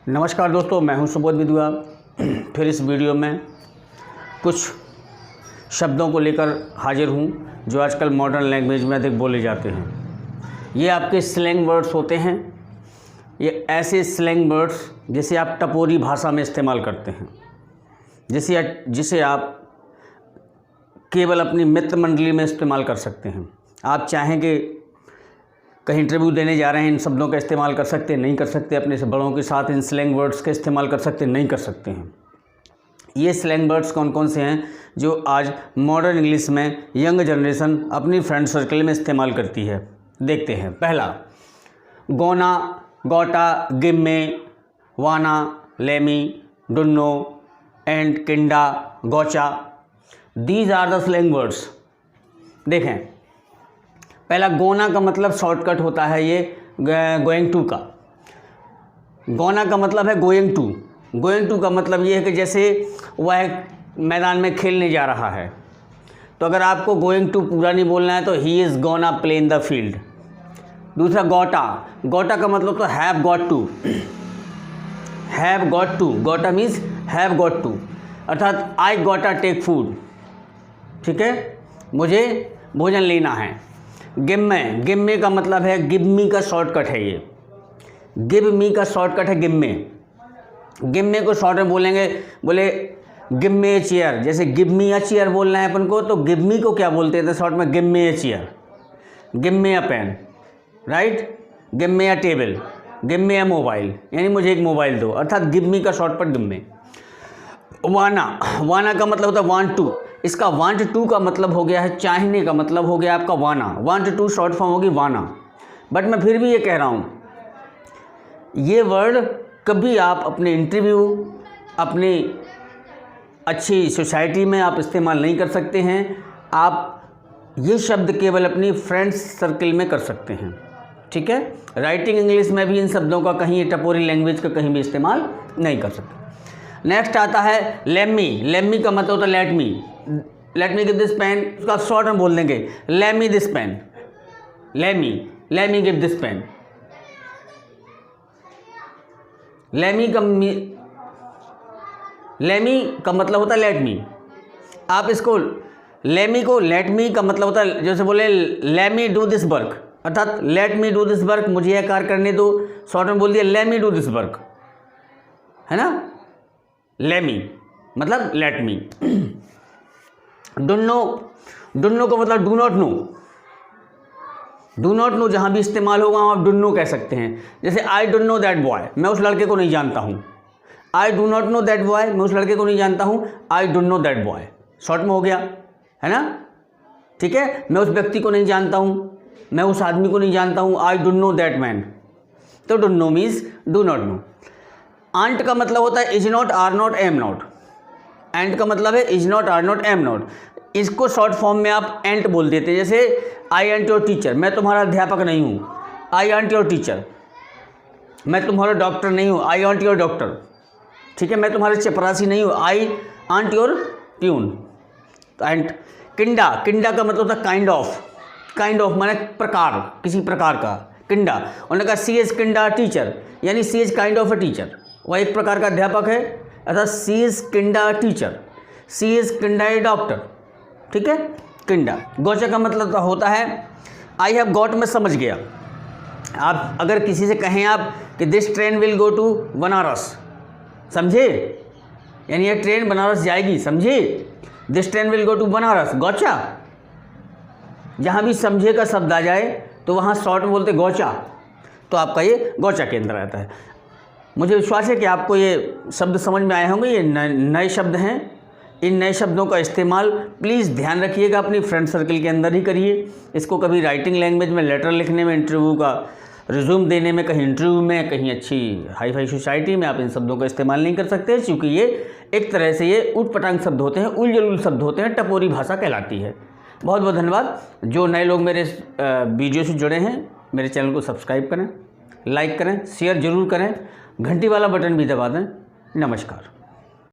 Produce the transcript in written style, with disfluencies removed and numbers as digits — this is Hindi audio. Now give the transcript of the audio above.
नमस्कार दोस्तों, मैं हूं सुबोध विद्वा। फिर इस वीडियो में कुछ शब्दों को लेकर हाजिर हूं जो आजकल मॉडर्न लैंग्वेज में अधिक बोले जाते हैं। ये आपके स्लैंग वर्ड्स होते हैं। ये ऐसे स्लैंग वर्ड्स जिसे आप टपोरी भाषा में इस्तेमाल करते हैं, जिसे आप केवल अपनी मित्र मंडली में इस्तेमाल कर सकते हैं। आप चाहें कि कहीं इंटरव्यू देने जा रहे हैं, इन शब्दों का इस्तेमाल कर सकते हैं, नहीं कर सकते। अपने से बड़ों के साथ इन स्लैंग वर्ड्स का इस्तेमाल कर सकते हैं, नहीं कर सकते हैं। ये स्लैंग वर्ड्स कौन कौन से हैं जो आज मॉडर्न इंग्लिश में यंग जनरेशन अपनी फ्रेंड सर्कल में इस्तेमाल करती है, देखते हैं। पहला, gonna, gotta, gimme, wanna, lemme, dunno and kinda, gotcha. These are the slang words. देखें, पहला गोना का मतलब शॉर्टकट होता है ये गोइंग टू का। गोना का मतलब है गोइंग टू। गोइंग टू का मतलब ये है कि जैसे वह मैदान में खेलने जा रहा है, तो अगर आपको गोइंग टू पूरा नहीं बोलना है तो he is gonna play in the field. दूसरा, गोटा। गोटा का मतलब तो have got to. Have got to, gotta means have got to, अर्थात आई गोटा टेक फूड। ठीक है, मुझे भोजन लेना है। गिम्मे, गिम्मे का मतलब है गिव मी का शॉर्टकट है। ये गिव मी का शॉर्टकट है गिम्मे। गिम्मे को शॉर्ट में बोलेंगे, बोले गिव मी ए चेयर। जैसे गिव मी अ चेयर बोलना है अपन को, तो गिव मी को क्या बोलते थे शॉर्ट में? Give me a chair, give me a pen, right, give me a table, give me a mobile, यानी मुझे एक मोबाइल दो, अर्थात गिव मी का शॉर्टकट गिव मी। वाना, वाना का मतलब होता है वांट टू। इसका वांट टू का मतलब हो गया है चाहने का मतलब हो गया आपका वाना। वांट टू शॉर्ट फॉर्म होगी वाना। बट मैं फिर भी ये कह रहा हूँ, ये वर्ड कभी आप अपने इंटरव्यू, अपनी अच्छी सोसाइटी में आप इस्तेमाल नहीं कर सकते हैं। आप ये शब्द केवल अपनी फ्रेंड्स सर्कल में कर सकते हैं। ठीक है, राइटिंग इंग्लिश में भी इन शब्दों का कहीं, टपोरी लैंग्वेज का कहीं भी इस्तेमाल नहीं कर सकते। नेक्स्ट आता है लेमी। लेमी का मतलब होता है let me. Let me give this pen, उसका शॉर्ट में बोल देंगे let me this pen. Lemme, let me give this pen. Lemme का मतलब होता है लेट मी। आप इसको लेमी को, लेट मी का मतलब होता है जैसे बोले let me do this work, अर्थात let me do this work, मुझे यह कार्य करने दो। शॉर्ट में बोल दिया let me do this work, है ना। लेमी मतलब लेट मी। डुन्नो, डुन्नो का मतलब do not no. Do not no जहाँ भी इस्तेमाल होगा आप डुन्नो कह सकते हैं। जैसे आई डोंट नो दैट बॉय, मैं उस लड़के को नहीं जानता हूँ। I do not know that boy, मैं उस लड़के को नहीं जानता हूँ। I don't know that boy, short में हो गया, है ना। ठीक है, मैं उस व्यक्ति को नहीं जानता हूँ, मैं उस आदमी को नहीं जानता हूँ। I don't know that man, तो don't know means do not know. Ain't का मतलब होता है is not, are not, am not. Ain't का मतलब है is not, are not, am not. इसको शॉर्ट फॉर्म में आप एंट बोल देते हैं। जैसे आई एंट योर टीचर, मैं तुम्हारा अध्यापक नहीं हूँ। आई एंट योर टीचर, मैं तुम्हारा डॉक्टर नहीं हूँ। आई एंट योर डॉक्टर। ठीक है, मैं तुम्हारे चपरासी नहीं हूँ। आई एंट your peon. Ant. Kinda, kinda का मतलब होता है काइंड ऑफ। काइंड ऑफ माने प्रकार, किसी प्रकार का। किंडा, उन्होंने कहा सी इज किंडा टीचर, यानी she is kind of a teacher, वह एक प्रकार का अध्यापक है, अर्थात she is kinda teacher, she is kinda a doctor. ठीक है, किंडा। गोचा का मतलब होता है आई हैव गॉट, मैं समझ गया। आप अगर किसी से कहें आप कि this train will go to Banaras, समझे, यानी यह ट्रेन बनारस जाएगी, समझे। This train will go to Banaras, gotcha. जहाँ भी समझे का शब्द आ जाए तो वहाँ शॉर्ट में बोलते गोचा, तो आपका ये गोचा के अंदर आता है। मुझे विश्वास है कि आपको ये शब्द समझ में आए होंगे। ये नए शब्द हैं। इन नए शब्दों का इस्तेमाल प्लीज़ ध्यान रखिएगा, अपनी फ्रेंड सर्कल के अंदर ही करिए। इसको कभी राइटिंग लैंग्वेज में, लेटर लिखने में, इंटरव्यू का रिज्यूम देने में, कहीं इंटरव्यू में, कहीं अच्छी हाई फाई सोसाइटी में आप इन शब्दों का इस्तेमाल नहीं कर सकते, क्योंकि ये एक तरह से ये उट पटांग शब्द होते हैं, उल जलूल शब्द होते हैं, टपोरी भाषा कहलाती है। बहुत बहुत धन्यवाद। जो नए लोग मेरे वीडियो से जुड़े हैं, मेरे चैनल को सब्सक्राइब करें, लाइक करें, शेयर ज़रूर करें, घंटी वाला बटन भी दबा दें। नमस्कार।